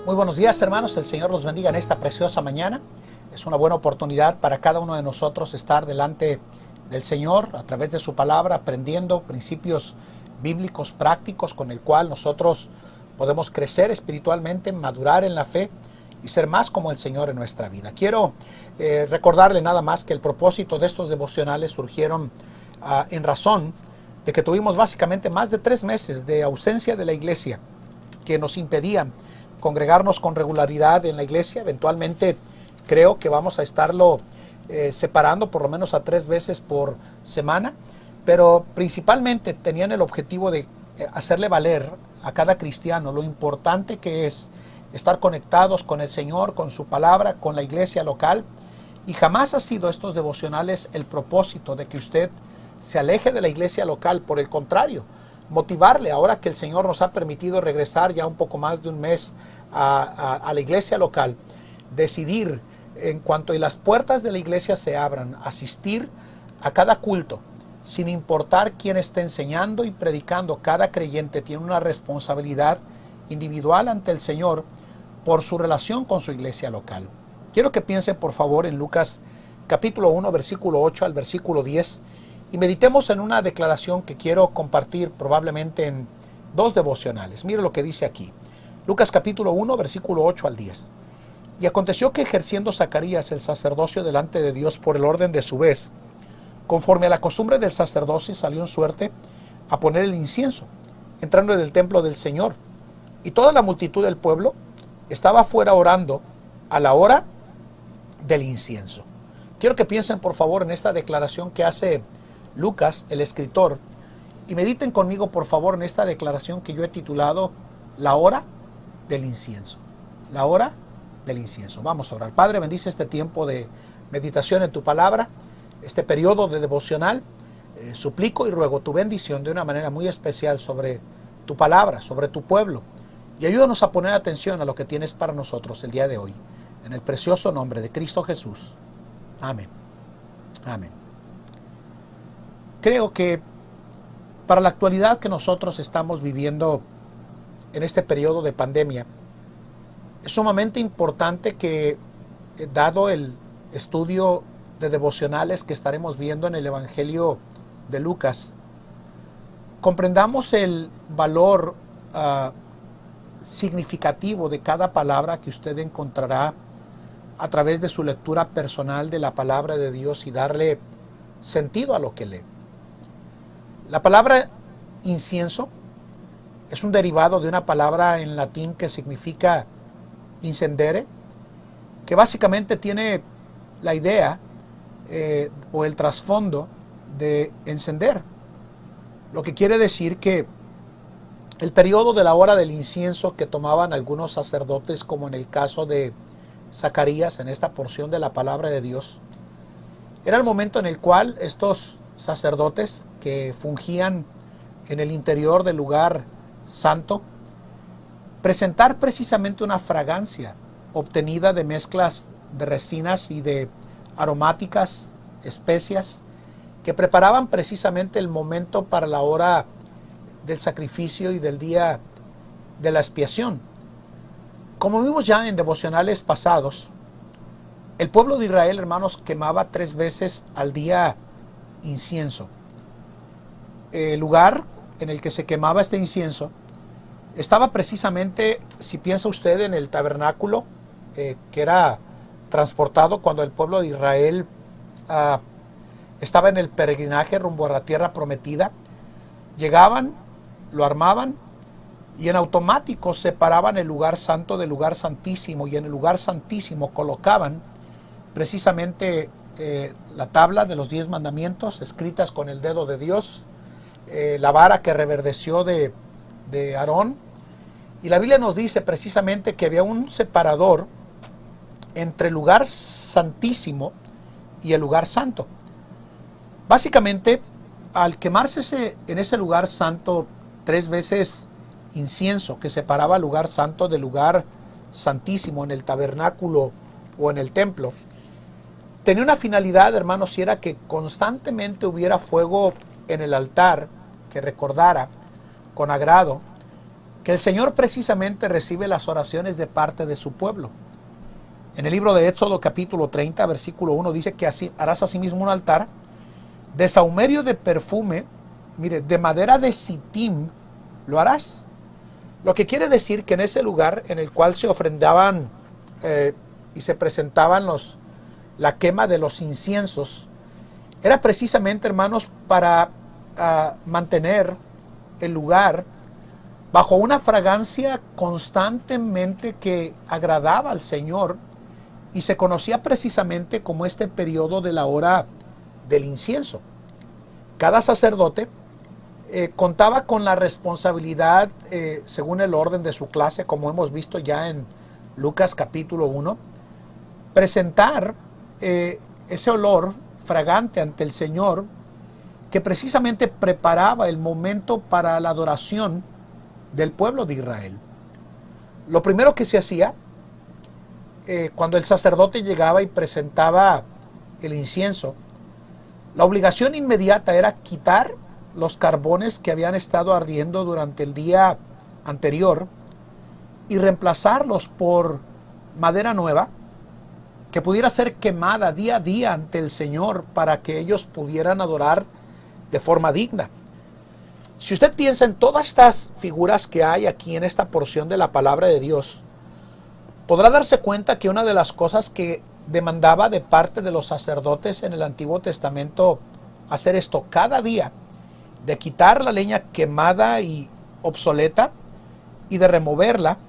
Muy buenos días, hermanos. El Señor los bendiga en esta preciosa mañana. Es una buena oportunidad para cada uno de nosotros estar delante del Señor a través de su palabra, aprendiendo principios bíblicos prácticos con el cual nosotros podemos crecer espiritualmente, madurar en la fe y ser más como el Señor en nuestra vida. Quiero recordarle nada más que el propósito de estos devocionales surgieron en razón de que tuvimos básicamente más de 3 meses de ausencia de la iglesia que nos impedían congregarnos con regularidad en la iglesia. Eventualmente creo que vamos a estarlo separando por lo menos a 3 veces por semana, pero principalmente tenían el objetivo de hacerle valer a cada cristiano lo importante que es estar conectados con el Señor, con su palabra, con la iglesia local. Y jamás ha sido estos devocionales el propósito de que usted se aleje de la iglesia local. Por el contrario, motivarle, ahora que el Señor nos ha permitido regresar ya un poco más de un mes a la iglesia local, decidir en cuanto las puertas de la iglesia se abran, asistir a cada culto, sin importar quién esté enseñando y predicando. Cada creyente tiene una responsabilidad individual ante el Señor por su relación con su iglesia local. Quiero que piensen por favor en Lucas capítulo 1, versículo 8 al versículo 10, y meditemos en una declaración que quiero compartir probablemente en 2 devocionales. Mire lo que dice aquí. Lucas capítulo 1, versículo 8 al 10. Y aconteció que ejerciendo Zacarías el sacerdocio delante de Dios por el orden de su vez, conforme a la costumbre del sacerdocio, salió en suerte a poner el incienso, entrando en el templo del Señor. Y toda la multitud del pueblo estaba afuera orando a la hora del incienso. Quiero que piensen por favor en esta declaración que hace Lucas, el escritor, y mediten conmigo por favor en esta declaración que yo he titulado La hora del incienso. La hora del incienso. Vamos a orar. Padre, bendice este tiempo de meditación en tu palabra, este periodo de devocional. Suplico y ruego tu bendición de una manera muy especial sobre tu palabra, sobre tu pueblo, y ayúdanos a poner atención a lo que tienes para nosotros el día de hoy. En el precioso nombre de Cristo Jesús. Amén. Amén. Creo que para la actualidad que nosotros estamos viviendo en este periodo de pandemia, es sumamente importante que, dado el estudio de devocionales que estaremos viendo en el Evangelio de Lucas, comprendamos el valor significativo de cada palabra que usted encontrará a través de su lectura personal de la palabra de Dios y darle sentido a lo que lee. La palabra incienso es un derivado de una palabra en latín que significa incendere, que básicamente tiene la idea o el trasfondo de encender, lo que quiere decir que el periodo de la hora del incienso que tomaban algunos sacerdotes, como en el caso de Zacarías en esta porción de la palabra de Dios, era el momento en el cual estos sacerdotes que fungían en el interior del lugar santo, presentar precisamente una fragancia obtenida de mezclas de resinas y de aromáticas, especias, que preparaban precisamente el momento para la hora del sacrificio y del día de la expiación. Como vimos ya en devocionales pasados, el pueblo de Israel, hermanos, quemaba 3 veces al día incienso. El lugar en el que se quemaba este incienso estaba precisamente, si piensa usted, en el tabernáculo que era transportado cuando el pueblo de Israel estaba en el peregrinaje rumbo a la tierra prometida. Llegaban, lo armaban y en automático separaban el lugar santo del lugar santísimo, y en el lugar santísimo colocaban precisamente la tabla de los 10 mandamientos escritas con el dedo de Dios, la vara que reverdeció de Aarón. Y la Biblia nos dice precisamente que había un separador entre el lugar santísimo y el lugar santo. Básicamente, al quemarse en ese lugar santo 3 veces incienso que separaba el lugar santo del lugar santísimo en el tabernáculo o en el templo, tenía una finalidad, hermanos, y era que constantemente hubiera fuego en el altar que recordara con agrado que el Señor precisamente recibe las oraciones de parte de su pueblo. En el libro de Éxodo capítulo 30, versículo 1 dice que así, harás asimismo un altar de sahumerio de perfume, mire, de madera de sitim lo harás. Lo que quiere decir que en ese lugar en el cual se ofrendaban y se presentaban la quema de los inciensos, era precisamente, hermanos, para mantener el lugar bajo una fragancia constantemente que agradaba al Señor, y se conocía precisamente como este periodo de la hora del incienso. Cada sacerdote contaba con la responsabilidad, según el orden de su clase, como hemos visto ya en Lucas capítulo 1, presentar ese olor fragante ante el Señor, que precisamente preparaba el momento para la adoración del pueblo de Israel. Lo primero que se hacía cuando el sacerdote llegaba y presentaba el incienso, la obligación inmediata era quitar los carbones que habían estado ardiendo durante el día anterior y reemplazarlos por madera nueva que pudiera ser quemada día a día ante el Señor para que ellos pudieran adorar de forma digna. Si usted piensa en todas estas figuras que hay aquí en esta porción de la palabra de Dios, podrá darse cuenta que una de las cosas que demandaba de parte de los sacerdotes en el Antiguo Testamento hacer esto cada día, de quitar la leña quemada y obsoleta y de removerla,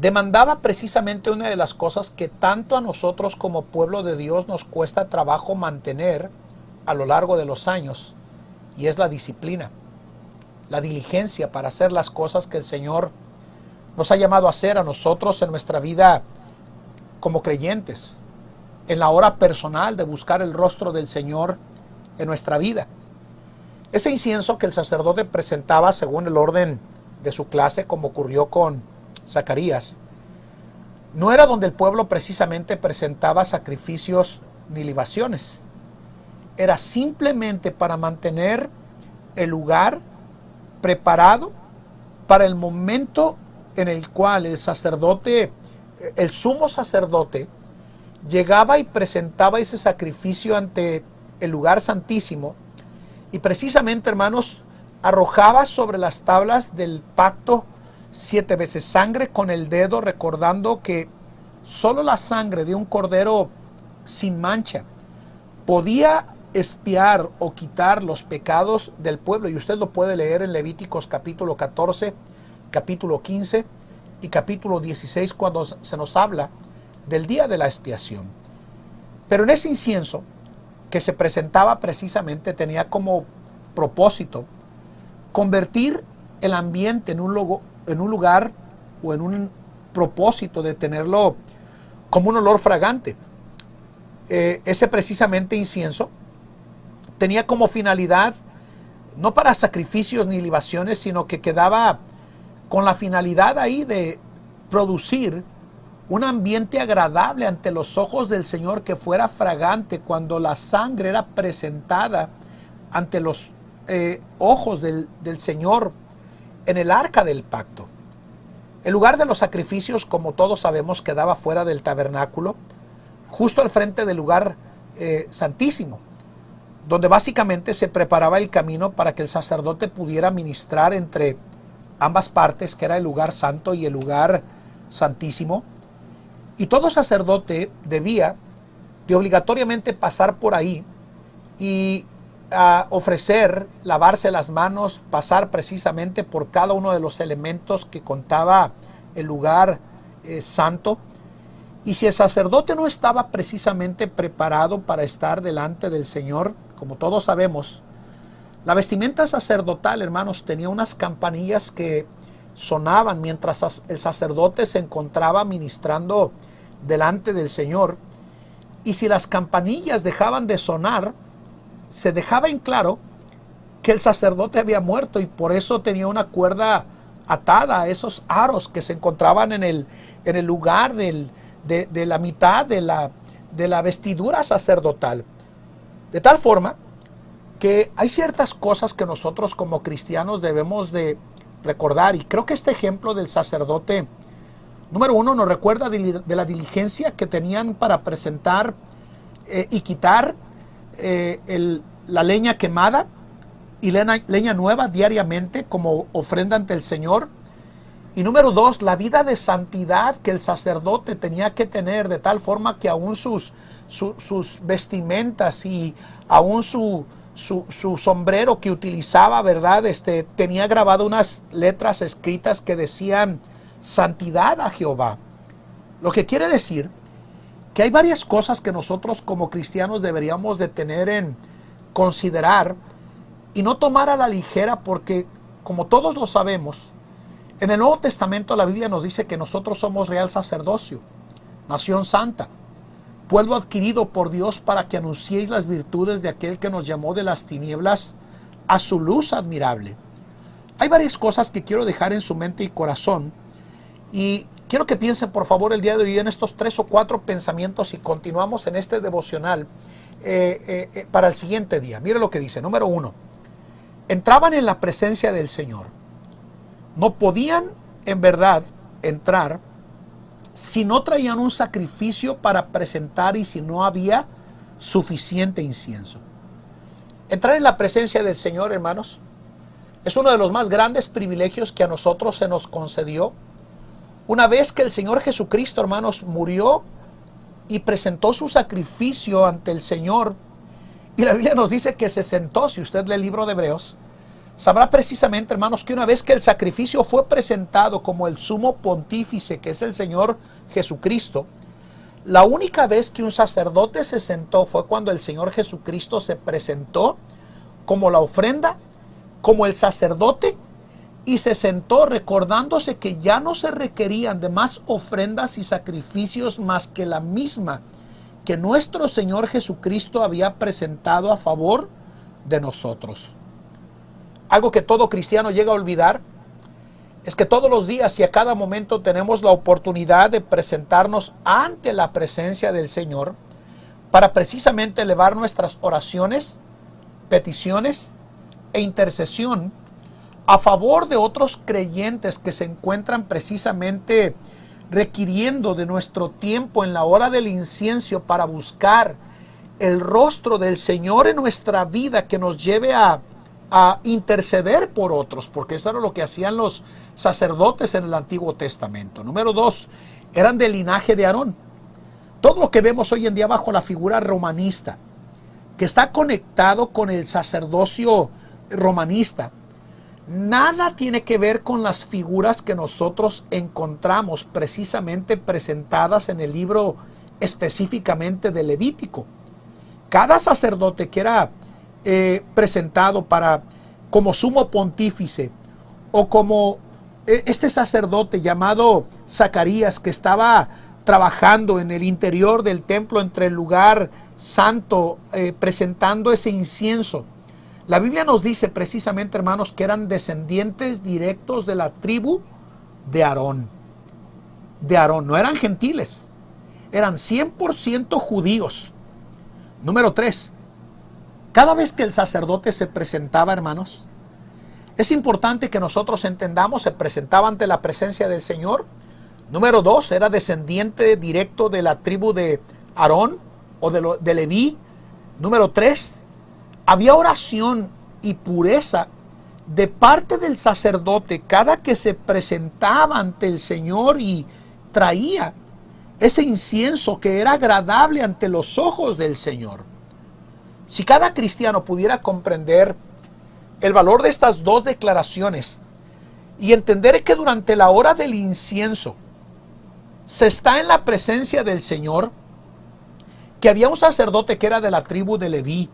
demandaba precisamente una de las cosas que tanto a nosotros como pueblo de Dios nos cuesta trabajo mantener a lo largo de los años, y es la disciplina, la diligencia para hacer las cosas que el Señor nos ha llamado a hacer a nosotros en nuestra vida como creyentes, en la hora personal de buscar el rostro del Señor en nuestra vida. Ese incienso que el sacerdote presentaba según el orden de su clase, como ocurrió con Zacarías, no era donde el pueblo precisamente presentaba sacrificios ni libaciones. Era simplemente para mantener el lugar preparado para el momento en el cual el sacerdote, el sumo sacerdote, llegaba y presentaba ese sacrificio ante el lugar santísimo, y precisamente, hermanos, arrojaba sobre las tablas del pacto 7 veces sangre con el dedo, recordando que solo la sangre de un cordero sin mancha podía expiar o quitar los pecados del pueblo, y usted lo puede leer en Levíticos capítulo 14, capítulo 15 y capítulo 16, cuando se nos habla del día de la expiación. Pero en ese incienso que se presentaba precisamente tenía como propósito convertir el ambiente en un lugar o en un propósito de tenerlo como un olor fragante. Ese precisamente incienso tenía como finalidad, no para sacrificios ni libaciones, sino que quedaba con la finalidad ahí de producir un ambiente agradable ante los ojos del Señor, que fuera fragante cuando la sangre era presentada ante los ojos del Señor en el arca del pacto. El lugar de los sacrificios, como todos sabemos, quedaba fuera del tabernáculo, justo al frente del lugar santísimo, donde básicamente se preparaba el camino para que el sacerdote pudiera ministrar entre ambas partes, que era el lugar santo y el lugar santísimo. Y todo sacerdote debía de obligatoriamente pasar por ahí y ofrecer, lavarse las manos, pasar precisamente por cada uno de los elementos que contaba el lugar santo. Y si el sacerdote no estaba precisamente preparado para estar delante del Señor, como todos sabemos, la vestimenta sacerdotal, hermanos, tenía unas campanillas que sonaban mientras el sacerdote se encontraba ministrando delante del Señor. Y si las campanillas dejaban de sonar, se dejaba en claro que el sacerdote había muerto, y por eso tenía una cuerda atada a esos aros que se encontraban en el lugar de la mitad de la vestidura sacerdotal. De tal forma que hay ciertas cosas que nosotros como cristianos debemos de recordar, y creo que este ejemplo del sacerdote, número uno, nos recuerda de la diligencia que tenían para presentar y quitar la leña quemada y leña nueva diariamente como ofrenda ante el Señor. Y número dos, la vida de santidad que el sacerdote tenía que tener, de tal forma que aún sus vestimentas y aún su sombrero que utilizaba, ¿verdad? Tenía grabado unas letras escritas que decían santidad a Jehová. Lo que quiere decir que hay varias cosas que nosotros como cristianos deberíamos de tener en considerar y no tomar a la ligera, porque como todos lo sabemos, en el Nuevo Testamento la Biblia nos dice que nosotros somos real sacerdocio, nación santa, pueblo adquirido por Dios para que anunciéis las virtudes de aquel que nos llamó de las tinieblas a su luz admirable. Hay varias cosas que quiero dejar en su mente y corazón, y quiero que piensen por favor el día de hoy en estos 3 o 4 pensamientos y continuamos en este devocional para el siguiente día. Mire lo que dice. Número 1, entraban en la presencia del Señor. No podían en verdad entrar si no traían un sacrificio para presentar y si no había suficiente incienso. Entrar en la presencia del Señor, hermanos, es uno de los más grandes privilegios que a nosotros se nos concedió. Una vez que el Señor Jesucristo, hermanos, murió y presentó su sacrificio ante el Señor, y la Biblia nos dice que se sentó. Si usted lee el libro de Hebreos, sabrá precisamente, hermanos, que una vez que el sacrificio fue presentado como el sumo pontífice, que es el Señor Jesucristo, la única vez que un sacerdote se sentó fue cuando el Señor Jesucristo se presentó como la ofrenda, como el sacerdote, y se sentó recordándose que ya no se requerían de más ofrendas y sacrificios más que la misma que nuestro Señor Jesucristo había presentado a favor de nosotros. Algo que todo cristiano llega a olvidar es que todos los días y a cada momento tenemos la oportunidad de presentarnos ante la presencia del Señor para precisamente elevar nuestras oraciones, peticiones e intercesión a favor de otros creyentes que se encuentran precisamente requiriendo de nuestro tiempo en la hora del incienso para buscar el rostro del Señor en nuestra vida, que nos lleve a interceder por otros, porque eso era lo que hacían los sacerdotes en el Antiguo Testamento. Número 2, eran del linaje de Aarón. Todo lo que vemos hoy en día bajo la figura romanista, que está conectado con el sacerdocio romanista, nada tiene que ver con las figuras que nosotros encontramos precisamente presentadas en el libro específicamente de Levítico. Cada sacerdote que era presentado como sumo pontífice, o como este sacerdote llamado Zacarías, que estaba trabajando en el interior del templo entre el lugar santo, presentando ese incienso. La Biblia nos dice precisamente, hermanos, que eran descendientes directos de la tribu de Aarón. De Aarón, no eran gentiles, eran 100% judíos. Número 3, cada vez que el sacerdote se presentaba, hermanos, es importante que nosotros entendamos, se presentaba ante la presencia del Señor. Número 2, era descendiente directo de la tribu de Aarón o de Leví. Número 3, había oración y pureza de parte del sacerdote cada que se presentaba ante el Señor y traía ese incienso que era agradable ante los ojos del Señor. Si cada cristiano pudiera comprender el valor de estas dos declaraciones y entender que durante la hora del incienso se está en la presencia del Señor, que había un sacerdote que era de la tribu de Leví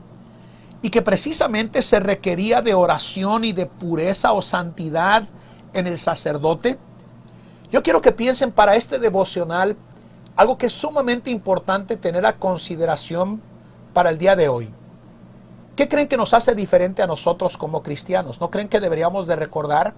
y que precisamente se requería de oración y de pureza o santidad en el sacerdote, yo quiero que piensen para este devocional algo que es sumamente importante tener a consideración para el día de hoy. ¿Qué creen que nos hace diferente a nosotros como cristianos? ¿No creen que deberíamos de recordar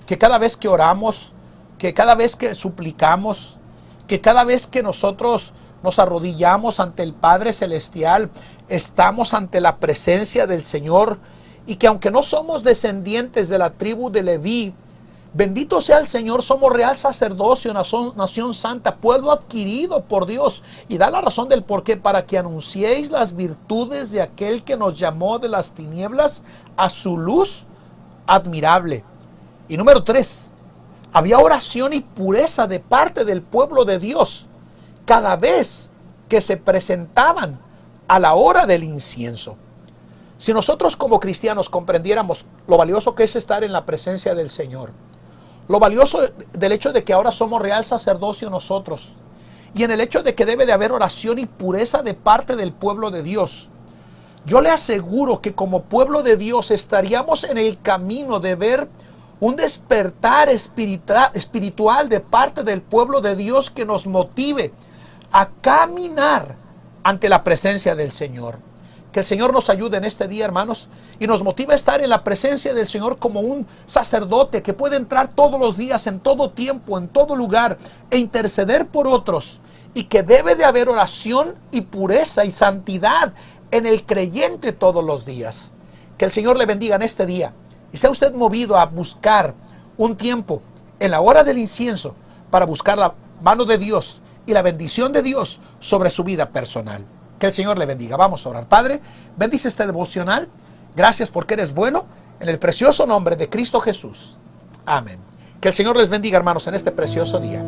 que cada vez que oramos, que cada vez que suplicamos, que cada vez que nosotros nos arrodillamos ante el Padre Celestial, estamos ante la presencia del Señor, y que aunque no somos descendientes de la tribu de Leví, Bendito sea el Señor, somos real sacerdocio, nación santa, pueblo adquirido por Dios. Y da la razón del por qué, para que anunciéis las virtudes de aquel que nos llamó de las tinieblas a su luz admirable. Y número 3, había oración y pureza de parte del pueblo de Dios cada vez que se presentaban a la hora del incienso. Si nosotros como cristianos comprendiéramos lo valioso que es estar en la presencia del Señor, lo valioso del hecho de que ahora somos real sacerdocio nosotros, y en el hecho de que debe de haber oración y pureza de parte del pueblo de Dios, yo le aseguro que como pueblo de Dios estaríamos en el camino de ver un despertar espiritual de parte del pueblo de Dios que nos motive a caminar ante la presencia del Señor. Que el Señor nos ayude en este día, hermanos, y nos motive a estar en la presencia del Señor como un sacerdote que puede entrar todos los días, en todo tiempo, en todo lugar, e interceder por otros, y que debe de haber oración y pureza y santidad en el creyente todos los días. Que el Señor le bendiga en este día, y sea usted movido a buscar un tiempo en la hora del incienso para buscar la mano de Dios y la bendición de Dios sobre su vida personal. Que el Señor le bendiga. Vamos a orar. Padre, bendice este devocional. Gracias porque eres bueno. En el precioso nombre de Cristo Jesús. Amén. Que el Señor les bendiga, hermanos, en este precioso día.